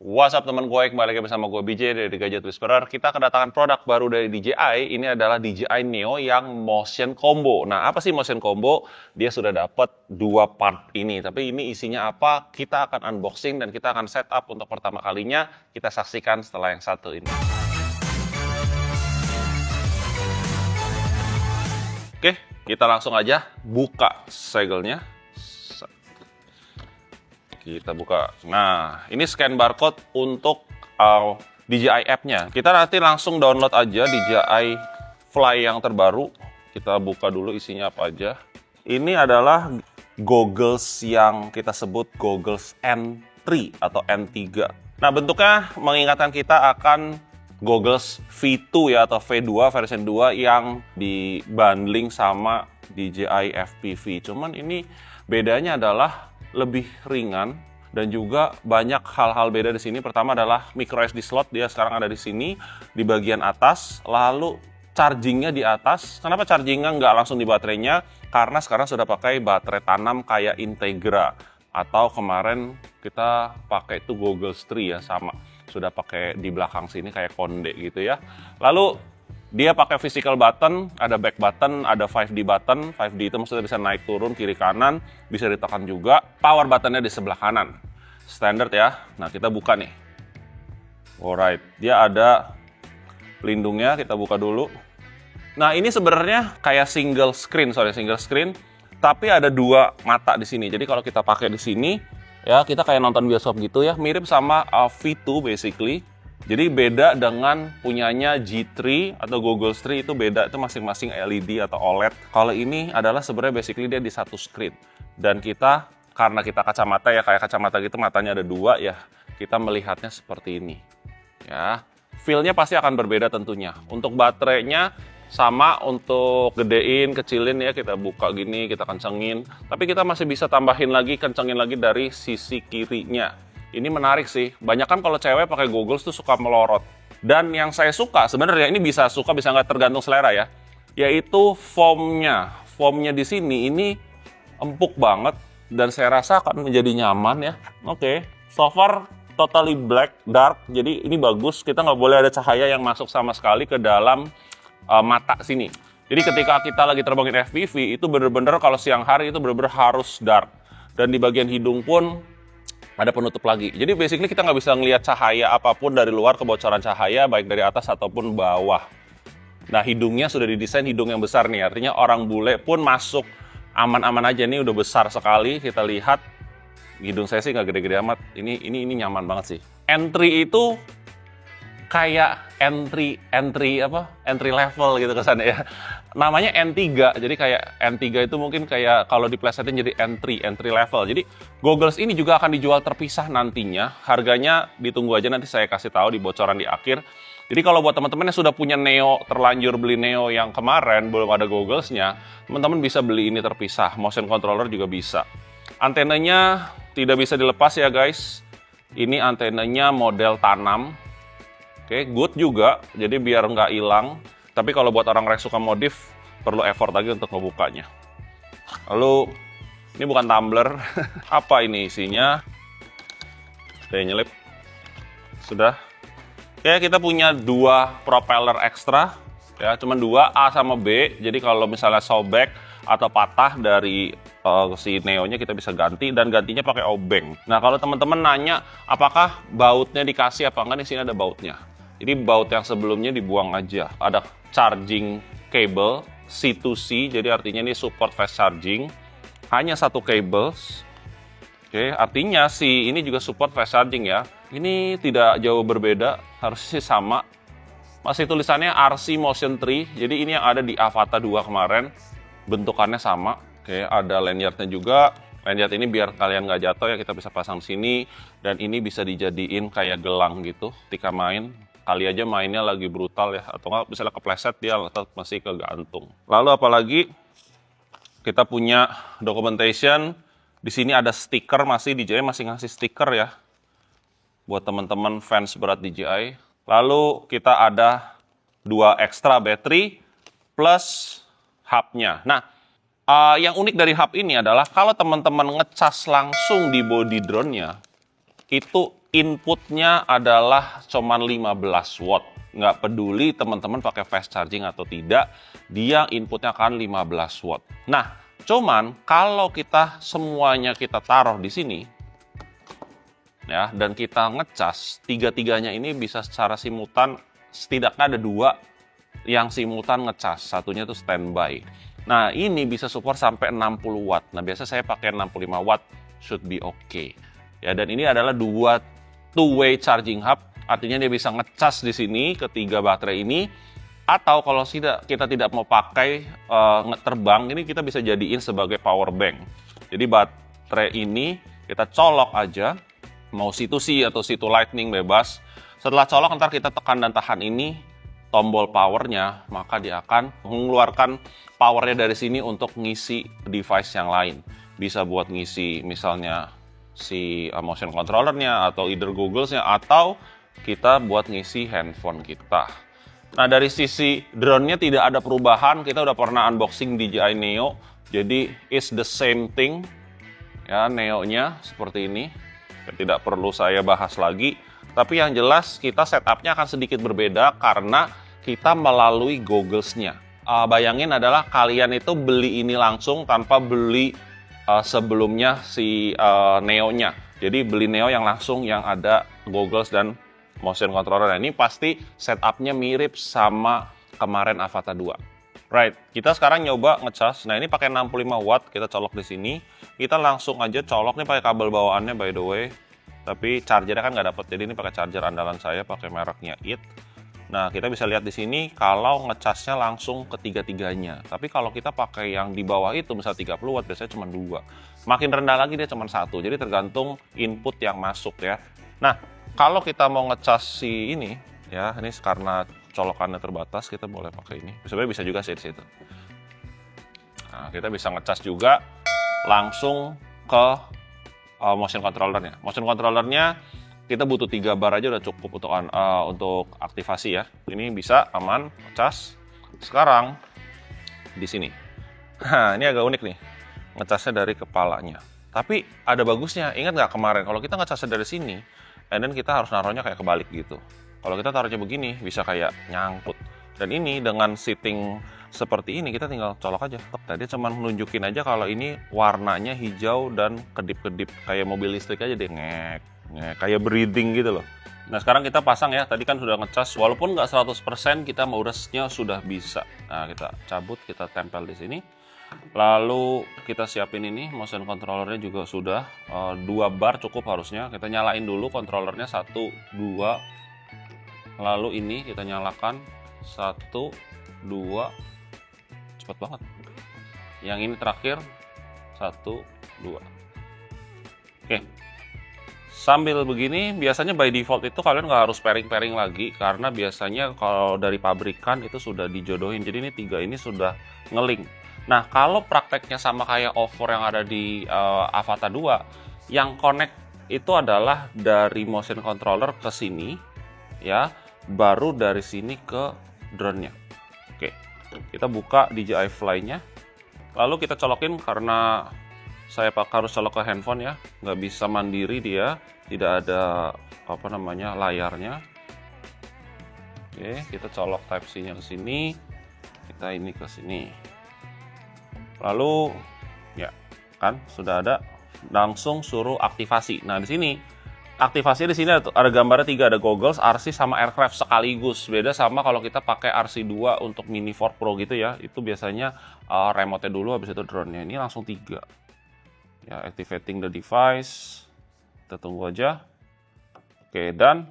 What's up teman gue, kembali lagi bersama gue BJ dari Gadget Whisperer. Kita kedatangan produk baru dari DJI. Ini adalah DJI Neo yang motion combo. Nah, apa sih motion combo? Dia sudah dapat dua part ini. Tapi ini isinya apa? Kita akan unboxing dan kita akan setup untuk pertama kalinya. Kita saksikan setelah yang satu ini. Oke, kita langsung aja buka segelnya. Kita buka. Nah, ini scan barcode untuk DJI app-nya. Kita nanti langsung download aja DJI Fly yang terbaru. Kita buka dulu isinya apa aja. Ini adalah goggles yang kita sebut goggles N3 atau N3. Nah, bentuknya mengingatkan kita akan goggles V2 ya atau V2 versi 2 yang dibundling sama DJI FPV. Cuman ini bedanya adalah lebih ringan dan juga banyak hal-hal beda di sini. Pertama adalah micro SD slot, dia sekarang ada di sini di bagian atas. Lalu chargingnya di atas. Kenapa chargingnya nggak langsung di baterainya? Karena sekarang sudah pakai baterai tanam kayak Integra atau kemarin kita pakai itu Goggles 3 ya, sama sudah pakai di belakang sini kayak konde gitu ya. Lalu dia pakai physical button, ada back button, ada 5D button. 5D itu maksudnya bisa naik turun, kiri kanan, bisa ditekan juga. Power buttonnya di sebelah kanan. Standard ya. Nah, kita buka nih. Alright, dia ada pelindungnya, kita buka dulu. Nah, ini sebenarnya kayak single screen, tapi ada dua mata di sini. Jadi kalau kita pakai di sini, ya kita kayak nonton bioskop gitu ya, mirip sama V2 basically. Jadi beda dengan punyanya G3 atau Goggles 3 itu beda, itu masing-masing LED atau OLED. Kalau ini adalah sebenarnya basically dia di satu screen. Dan kita, karena kita kacamata ya, kayak kacamata gitu matanya ada dua ya, kita melihatnya seperti ini. Ya, feel-nya pasti akan berbeda tentunya. Untuk baterainya sama, untuk gedein, kecilin ya, kita buka gini, kita kencengin. Tapi kita masih bisa tambahin lagi, kencengin lagi dari sisi kirinya. Ini menarik sih, banyak kan kalau cewek pakai goggles tuh suka melorot. Dan yang saya suka, sebenarnya ini bisa suka, bisa nggak tergantung selera ya, yaitu foamnya. Foamnya di sini ini empuk banget dan saya rasa akan menjadi nyaman ya. Oke, so far totally black, dark, jadi ini bagus. Kita nggak boleh ada cahaya yang masuk sama sekali ke dalam mata sini. Jadi ketika kita lagi terbangin FPV, itu bener-bener kalau siang hari itu bener-bener harus dark. Dan di bagian hidung pun ada penutup lagi. Jadi basically kita nggak bisa ngelihat cahaya apapun dari luar, kebocoran cahaya baik dari atas ataupun bawah. Nah, hidungnya sudah didesain hidung yang besar nih, artinya orang bule pun masuk aman-aman aja nih, udah besar sekali. Kita lihat hidung saya sih nggak gede-gede amat. Ini nyaman banget sih. N3 itu kayak entry level gitu kesannya ya. Namanya N3, jadi kayak N3 itu mungkin kayak kalau diplesetin jadi entry level. Jadi goggles ini juga akan dijual terpisah nantinya. Harganya ditunggu aja, nanti saya kasih tahu di bocoran di akhir. Jadi kalau buat teman-teman yang sudah punya Neo, terlanjur beli Neo yang kemarin belum ada gogglesnya, teman-teman bisa beli ini terpisah. Motion controller juga bisa. Antenanya tidak bisa dilepas ya guys. Ini antenanya model tanam. Oke, good juga, jadi biar nggak hilang. Tapi kalau buat orang yang suka modif, perlu effort lagi untuk ngebukanya. Lalu, ini bukan tumbler. Apa ini isinya? Oke, nyelip. Sudah. Oke, kita punya dua propeller ekstra. Ya, cuma dua, A sama B. Jadi kalau misalnya sobek atau patah dari si Neo-nya kita bisa ganti, dan gantinya pakai obeng. Nah, kalau teman-teman nanya apakah bautnya dikasih apa enggak, di sini ada bautnya. Jadi baut yang sebelumnya dibuang aja. Ada charging cable C2C, jadi artinya ini support fast charging. Hanya satu cable. Oke, artinya si ini juga support fast charging ya. Ini tidak jauh berbeda, harusnya sama. Masih tulisannya RC Motion 3, jadi ini yang ada di Avata 2 kemarin. Bentukannya sama. Oke, ada lanyardnya juga. Lanyard ini biar kalian nggak jatuh ya, kita bisa pasang di sini. Dan ini bisa dijadiin kayak gelang gitu ketika main. Kali aja mainnya lagi brutal ya, atau nggak misalnya kepleset dia tetap masih kegantung. Lalu apalagi kita punya documentation. Di sini ada stiker, masih DJI masih ngasih stiker ya buat teman-teman fans berat DJI. Lalu kita ada dua ekstra battery plus hubnya. Nah, yang unik dari hub ini adalah kalau teman-teman ngecas langsung di body drone-nya, itu inputnya adalah cuman 15 watt. Nggak peduli teman-teman pakai fast charging atau tidak, dia inputnya akan 15 watt. Nah, cuman kalau kita semuanya kita taruh di sini, ya, dan kita ngecas, tiga-tiganya ini bisa secara simultan, setidaknya ada 2 yang simultan ngecas, satunya tuh standby. Nah, ini bisa support sampai 60 watt. Nah, biasa saya pakai 65 watt, should be okay. Ya, dan ini adalah 2 two-way charging hub, artinya dia bisa ngecas di sini ketiga baterai ini, atau kalau kita tidak mau pakai terbang, ini kita bisa jadiin sebagai power bank. Jadi baterai ini kita colok aja, mau situ C atau situ lightning bebas. Setelah colok, ntar kita tekan dan tahan ini tombol powernya, maka dia akan mengeluarkan powernya dari sini untuk ngisi device yang lain. Bisa buat ngisi misalnya si motion controllernya atau either Google-nya, atau kita buat ngisi handphone kita. Nah, dari sisi drone-nya tidak ada perubahan. Kita udah pernah unboxing DJI Neo, jadi it's the same thing. Ya, Neo-nya seperti ini. Tidak perlu saya bahas lagi. Tapi yang jelas kita setupnya akan sedikit berbeda karena kita melalui goggles-nya. Bayangin adalah kalian itu beli ini langsung tanpa beli sebelumnya si Neo-nya. Jadi beli Neo yang langsung yang ada goggles dan motion controller. Nah, ini pasti setupnya mirip sama kemarin Avata 2. Right, kita sekarang nyoba ngecas. Nah, ini pakai 65 watt, kita colok di sini. Kita langsung aja colok nih pakai kabel bawaannya by the way. Tapi chargernya kan nggak dapet, jadi ini pakai charger andalan saya, pakai mereknya IT. Nah, kita bisa lihat di sini kalau ngecasnya langsung ketiga-tiganya. Tapi kalau kita pakai yang di bawah itu, misal 30 watt, biasanya cuma 2. Makin rendah lagi dia cuma 1. Jadi tergantung input yang masuk ya. Nah, kalau kita mau ngecas si ini, ya ini karena colokannya terbatas, kita boleh pakai ini. Sebenarnya bisa juga sih di situ. Nah, kita bisa ngecas juga langsung ke motion controllernya. Motion controllernya kita butuh 3 bar aja udah cukup untuk aktivasi ya. Ini bisa aman ngecas. Sekarang di sini. Nah, ini agak unik nih. Ngecasnya dari kepalanya. Tapi ada bagusnya. Ingat nggak kemarin kalau kita ngecasnya dari sini, and then kita harus naruhnya kayak kebalik gitu. Kalau kita taruhnya begini, bisa kayak nyangkut. Dan ini dengan setting seperti ini, kita tinggal colok aja. Tadi cuma nunjukin aja kalau ini warnanya hijau dan kedip-kedip. Kayak mobil listrik aja deh, ngek, kayak breathing gitu loh. Nah, sekarang kita pasang ya. Tadi kan sudah ngecas, walaupun nggak 100%, kita modusnya sudah bisa. Nah, kita cabut, kita tempel di sini. Lalu kita siapin ini, motion controllernya juga sudah 2 bar cukup harusnya. Kita nyalain dulu controllernya 1, 2. Lalu ini kita nyalakan 1, 2. Cepet banget. Yang ini terakhir 1, 2. Oke. Sambil begini, biasanya by default itu kalian nggak harus pairing-pairing lagi, karena biasanya kalau dari pabrikan itu sudah dijodohin. Jadi ini 3 ini sudah ngelink. Nah, kalau prakteknya sama kayak OVO yang ada di Avata 2, yang connect itu adalah dari motion controller ke sini, ya, baru dari sini ke drone-nya. Oke, kita buka DJI Fly-nya, lalu kita colokin karena saya harus colok ke handphone ya, nggak bisa mandiri dia, tidak ada layarnya. Oke, kita colok Type C-nya ke sini, kita ini ke sini. Lalu ya kan sudah ada, langsung suruh aktivasi. Nah, di sini aktivasi di sini ada gambarnya 3, ada goggles, RC sama aircraft sekaligus. Beda sama kalau kita pakai RC2 untuk Mini 4 Pro gitu ya. Itu biasanya remote-nya dulu, habis itu drone-nya. Ini langsung 3. Ya, activating the device. Kita tunggu aja. Oke, dan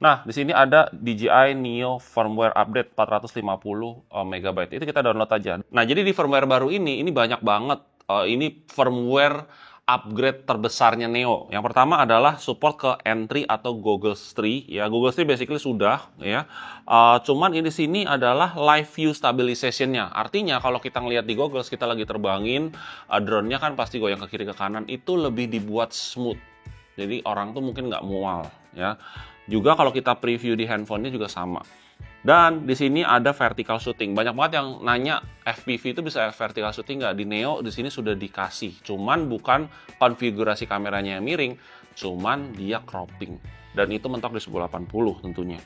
nah, di sini ada DJI Neo firmware update 450 MB. Itu kita download aja. Nah, jadi di firmware baru ini banyak banget. Ini firmware upgrade terbesarnya Neo. Yang pertama adalah support ke N3 atau Google 3. Ya, Google 3 basically sudah. Ya, cuman ini di sini adalah live view stabilization-nya. Artinya kalau kita ngelihat di Google, kita lagi terbangin, drone-nya kan pasti goyang ke kiri ke kanan. Itu lebih dibuat smooth. Jadi orang tuh mungkin nggak mual. Ya. Juga kalau kita preview di handphonenya juga sama. Dan di sini ada vertical shooting. Banyak banget yang nanya FPV itu bisa vertical shooting nggak? Di Neo di sini sudah dikasih. Cuman bukan konfigurasi kameranya yang miring. cuman dia cropping. Dan itu mentok di 1080 tentunya.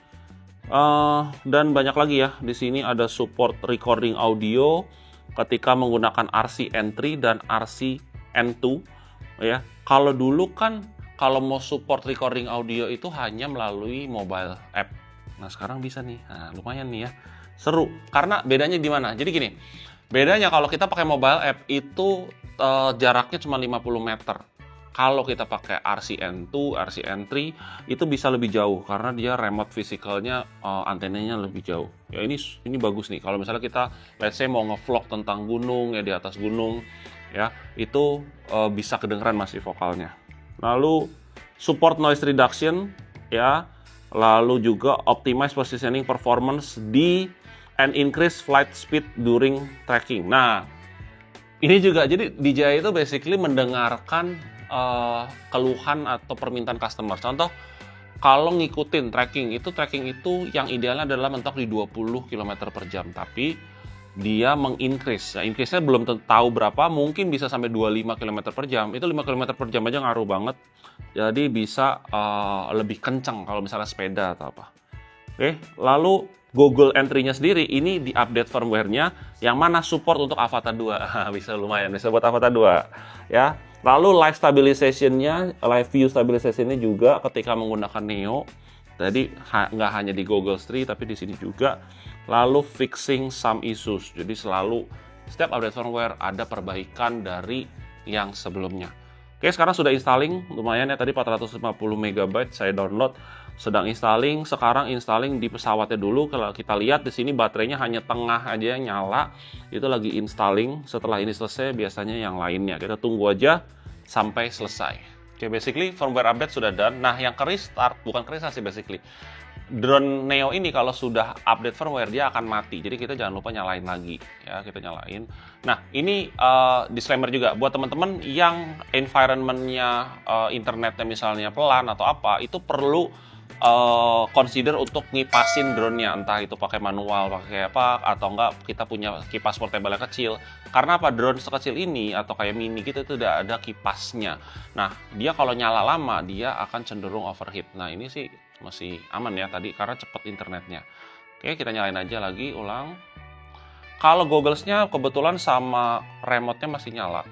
Dan banyak lagi ya. Di sini ada support recording audio ketika menggunakan RCN3 dan RCN2 ya. Kalau dulu kan kalau mau support recording audio itu hanya melalui mobile app. Nah, sekarang bisa nih. Nah, lumayan nih ya. Seru. Karena bedanya di mana? Jadi gini. Bedanya kalau kita pakai mobile app itu jaraknya cuma 50 meter. Kalau kita pakai RCN2, RCN3 itu bisa lebih jauh karena dia remote physicalnya antenanya lebih jauh. Ya ini bagus nih. Kalau misalnya kita let's say mau ngevlog tentang gunung ya di atas gunung ya, itu bisa kedengeran masih vokalnya. Lalu support noise reduction ya, lalu juga optimize positioning performance and increase flight speed during tracking. Nah, ini juga jadi DJI itu basically mendengarkan keluhan atau permintaan customer. Contoh, kalau ngikutin tracking itu yang idealnya adalah mentok di 20 km per jam, tapi dia mengincrease. Ya, increase-nya belum tahu berapa, mungkin bisa sampai 25 km per jam. Itu 5 km per jam aja ngaruh banget. Jadi bisa lebih kencang kalau misalnya sepeda atau apa. Oke, lalu Google Entry-nya sendiri ini di-update firmware-nya yang mana support untuk Avata 2. Bisa lumayan, bisa buat Avata 2 ya. Lalu live stabilization-nya, live view stabilization-nya juga ketika menggunakan Neo. Jadi nggak hanya di Google Street tapi di sini juga. Lalu fixing some issues. Jadi selalu setiap update firmware ada perbaikan dari yang sebelumnya. Oke, sekarang sudah installing, lumayan ya, tadi 450 MB saya download. Sedang installing, sekarang installing di pesawatnya dulu. Kalau kita lihat di sini baterainya hanya tengah aja yang nyala. Itu lagi installing. Setelah ini selesai biasanya yang lainnya. Kita tunggu aja sampai selesai. Oke, basically firmware update sudah done. Nah, yang ke restart, bukan ke restart sih basically. Drone Neo ini kalau sudah update firmware dia akan mati. Jadi kita jangan lupa nyalain lagi ya, kita nyalain. Nah, ini disclaimer juga buat teman-teman yang environment-nya internetnya misalnya pelan atau apa, itu perlu consider untuk ngipasin drone-nya, entah itu pakai manual, pakai apa, atau enggak kita punya kipas portable yang kecil. Karena apa, drone sekecil ini atau kayak mini gitu itu tidak ada kipasnya. Nah, dia kalau nyala lama dia akan cenderung overheat. Nah, ini sih masih aman ya tadi karena cepat internetnya. Oke, kita nyalain aja lagi, ulang. Kalau goggles-nya kebetulan sama remote-nya masih nyala,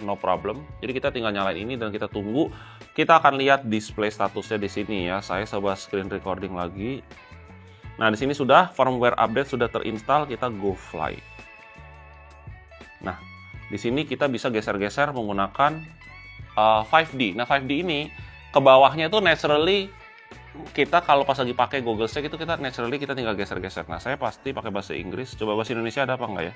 no problem. Jadi kita tinggal nyalain ini dan kita tunggu. Kita akan lihat display statusnya di sini ya. Saya coba screen recording lagi. Nah, di sini sudah firmware update sudah terinstall, kita go fly. Nah, di sini kita bisa geser-geser menggunakan 5D. Nah, 5D ini ke bawahnya itu naturally kita kalau pas lagi pakai Google Stack itu kita naturally kita tinggal geser-geser. Nah, saya pasti pakai bahasa Inggris. Coba bahasa Indonesia ada apa enggak ya?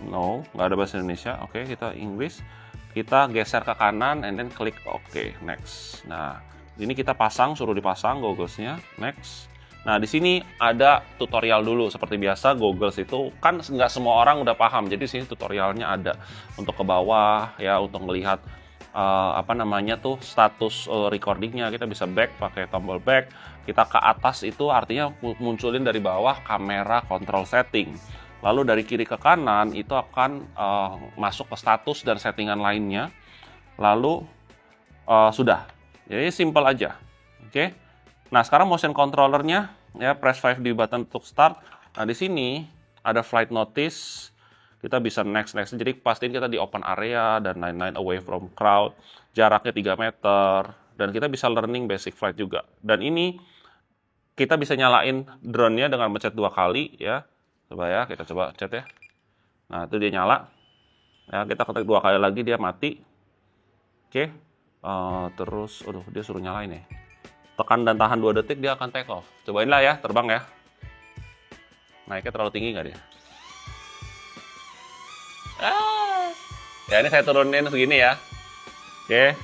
No, nggak ada bahasa Indonesia. Oke, kita Inggris. Kita geser ke kanan and then klik OK, next. Nah, ini kita pasang, suruh dipasang gogglesnya, next. Nah, di sini ada tutorial dulu. Seperti biasa, goggles itu kan nggak semua orang udah paham. Jadi di sini tutorialnya ada untuk ke bawah ya, untuk melihat status recordingnya. Kita bisa back pakai tombol back. Kita ke atas itu artinya munculin dari bawah kamera control setting. Lalu dari kiri ke kanan itu akan masuk ke status dan settingan lainnya. Lalu sudah. Jadi simple aja. Oke. Nah, sekarang motion controllernya ya, press 5D button untuk start. Nah, di sini ada flight notice. Kita bisa next. Jadi pastiin kita di open area dan lain-lain, away from crowd. Jaraknya 3 meter. Dan kita bisa learning basic flight juga. Dan ini kita bisa nyalain drone-nya dengan mencet 2 kali ya. Coba ya, kita coba chat ya. Nah, itu dia nyala. Ya, kita ketik 2 kali lagi dia mati. Oke. Terus, dia suruh nyalain ya. Tekan dan tahan 2 detik dia akan take off. Cobain lah ya, terbang ya. Naiknya terlalu tinggi nggak dia? Ya, ini saya turunin segini ya. Oke.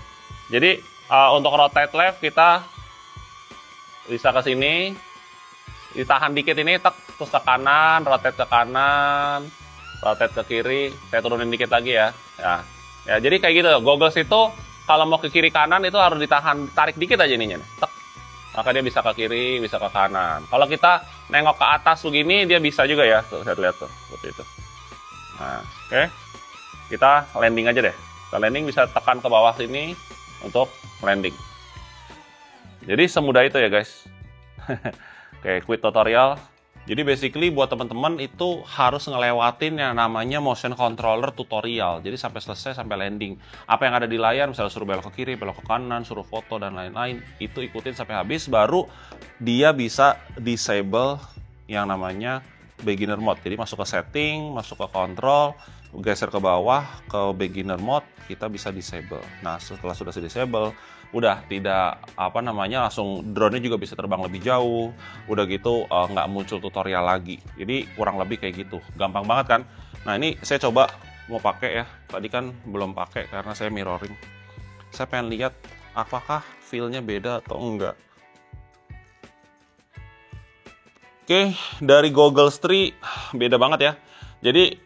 Jadi, untuk rotate left kita bisa ke sini. Ditahan dikit ini, terus ke kanan, rotate ke kanan, rotate ke kiri. Saya turunin dikit lagi ya. Ya, jadi kayak gitu. Goggles itu kalau mau ke kiri kanan itu harus ditahan, tarik dikit aja ininya. Tek. Maka dia bisa ke kiri, bisa ke kanan. Kalau kita nengok ke atas begini, dia bisa juga ya. Tuh, saya lihat tuh, seperti itu. Nah, oke. Kita landing aja deh. Kita landing bisa tekan ke bawah sini untuk landing. Jadi semudah itu ya guys. Oke, quit tutorial. Jadi basically buat teman-teman itu harus ngelewatin yang namanya motion controller tutorial. Jadi sampai selesai, sampai landing. Apa yang ada di layar, misalnya suruh belok ke kiri, belok ke kanan, suruh foto dan lain-lain, itu ikutin sampai habis, baru dia bisa disable yang namanya beginner mode. Jadi masuk ke setting, masuk ke control, geser ke bawah ke beginner mode, kita bisa disable. Nah, setelah sudah disable, udah tidak langsung drone-nya juga bisa terbang lebih jauh. Udah gitu nggak muncul tutorial lagi. Jadi kurang lebih kayak gitu. Gampang banget kan? Nah, ini saya coba mau pakai ya. Tadi kan belum pakai karena saya mirroring. Saya pengen lihat apakah feel-nya beda atau enggak. Oke, dari Goggles 3 beda banget ya. Jadi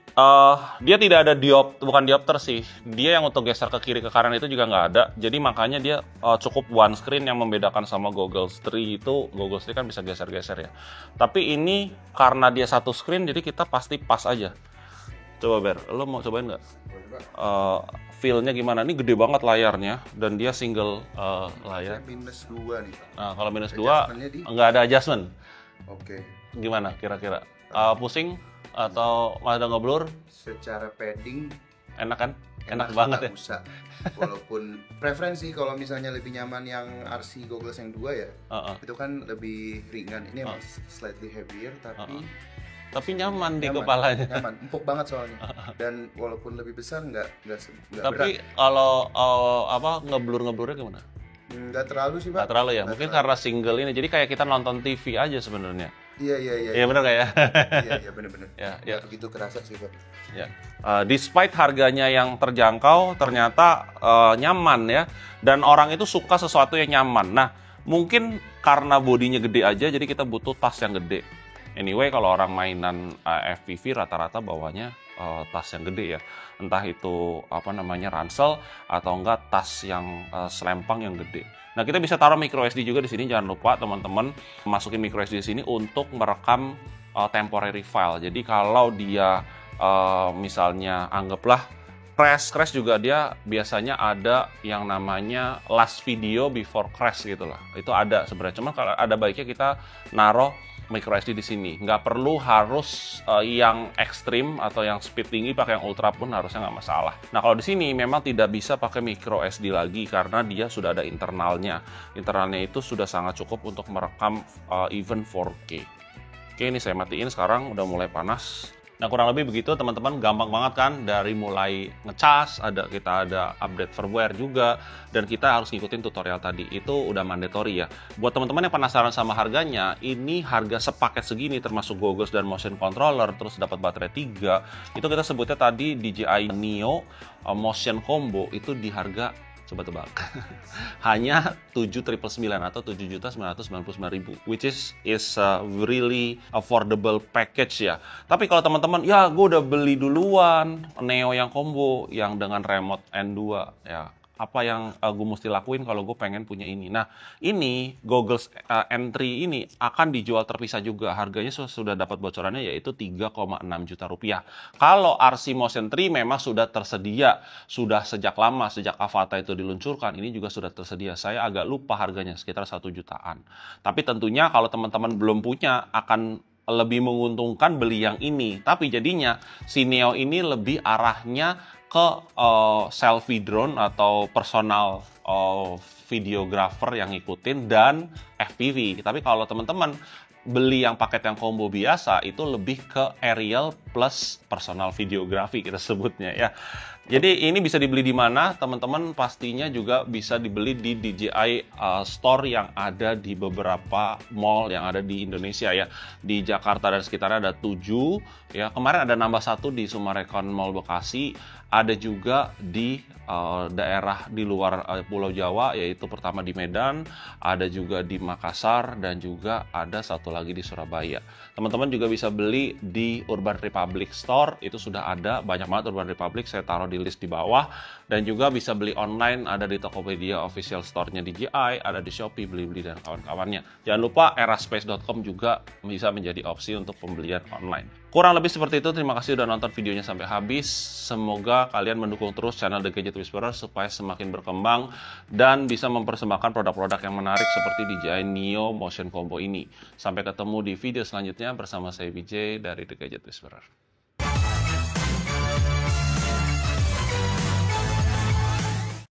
dia tidak ada bukan diopter sih. Dia yang untuk geser ke kiri ke kanan itu juga nggak ada. Jadi makanya dia cukup one screen. Yang membedakan sama Goggles 3 itu, Goggles 3 kan bisa geser-geser ya. Tapi ini karena dia satu screen, jadi kita pasti pas aja. Coba Ber, lo mau cobain nggak? Feel-nya gimana? Ini gede banget layarnya dan dia single layar. Minus 2 nih Pak. Nah, kalau minus 2 nggak ada adjustment. Oke. Gimana kira-kira? Pusing atau malah ngeblur? Secara padding enak kan? Enak banget ya. Usah. Walaupun preferensi kalau misalnya lebih nyaman yang RC Goggles yang 2 ya. Itu kan lebih ringan. Ini emang slightly heavier tapi nyaman di kepalanya. Nyaman, empuk banget soalnya. Dan walaupun lebih besar nggak tapi berat. Kalau ngeblurnya gimana? Nggak terlalu sih Pak. Nggak terlalu ya. Mungkin karena single ini. Jadi kayak kita nonton TV aja sebenarnya. Iya. Iya benar kayak. Iya benar. Ya. Begitu kerasa sih Pak. Ya. Despite harganya yang terjangkau, ternyata nyaman ya. Dan orang itu suka sesuatu yang nyaman. Nah, mungkin karena bodinya gede aja, jadi kita butuh tas yang gede. Anyway, kalau orang mainan FPV rata-rata bawanya tas yang gede ya. Entah itu ransel atau enggak tas yang selempang yang gede. Nah, kita bisa taruh micro SD juga di sini. Jangan lupa teman-teman masukin micro SD di sini untuk merekam temporary file. Jadi kalau dia misalnya anggaplah crash juga, dia biasanya ada yang namanya last video before crash gitu lah. Itu ada sebenarnya. Cuma kalau ada baiknya kita naruh micro SD di sini. Nggak perlu harus yang ekstrim atau yang speed tinggi, pakai yang ultra pun harusnya nggak masalah. Nah, kalau di sini memang tidak bisa pakai micro SD lagi karena dia sudah ada internalnya. Internalnya itu sudah sangat cukup untuk merekam even 4K. Oke, ini saya matiin sekarang, udah mulai panas. Nah, kurang lebih begitu teman-teman, gampang banget kan, dari mulai ngecas, kita ada update firmware juga, dan kita harus ngikutin tutorial tadi, itu udah mandatory ya. Buat teman-teman yang penasaran sama harganya, ini harga sepaket segini termasuk goggles dan motion controller, terus dapat baterai 3, itu kita sebutnya tadi DJI Neo Motion Combo, itu di harga, coba tebak, hanya 7.999 atau 7.999.000, which is really affordable package ya. Tapi kalau teman-teman, ya gue udah beli duluan Neo yang combo yang dengan remote N2 ya, apa yang gue mesti lakuin kalau gue pengen punya ini? Nah, ini Goggles N3 ini akan dijual terpisah juga. Harganya sudah dapat bocorannya yaitu 3,6 juta rupiah. Kalau RC Motion 3 memang sudah tersedia, sudah sejak lama, sejak Avata itu diluncurkan, ini juga sudah tersedia. Saya agak lupa harganya, sekitar 1 jutaan. Tapi tentunya kalau teman-teman belum punya, akan lebih menguntungkan beli yang ini. Tapi jadinya si Neo ini lebih arahnya ke selfie drone atau personal videographer yang ngikutin dan FPV. Tapi kalau teman-teman beli yang paket yang combo biasa, itu lebih ke aerial plus personal videography kita sebutnya ya. Jadi ini bisa dibeli di mana? Teman-teman pastinya juga bisa dibeli di DJI Store yang ada di beberapa mall yang ada di Indonesia ya. Di Jakarta dan sekitarnya ada 7 ya. Kemarin ada nambah 1 di Sumarekon Mall Bekasi. Ada juga di daerah di luar Pulau Jawa, yaitu pertama di Medan, ada juga di Makassar, dan juga ada satu lagi di Surabaya. Teman-teman juga bisa beli di Urban Republic Store, itu sudah ada banyak banget Urban Republic, saya taruh di list di bawah. Dan juga bisa beli online, ada di Tokopedia official store-nya DJI, ada di Shopee, Blibli, dan kawan-kawannya. Jangan lupa eraspace.com juga bisa menjadi opsi untuk pembelian online. Kurang lebih seperti itu, terima kasih udah nonton videonya sampai habis. Semoga kalian mendukung terus channel The Gadget Whisperer supaya semakin berkembang dan bisa mempersembahkan produk-produk yang menarik seperti DJI Neo Motion Combo ini. Sampai ketemu di video selanjutnya bersama saya BJ dari The Gadget Whisperer.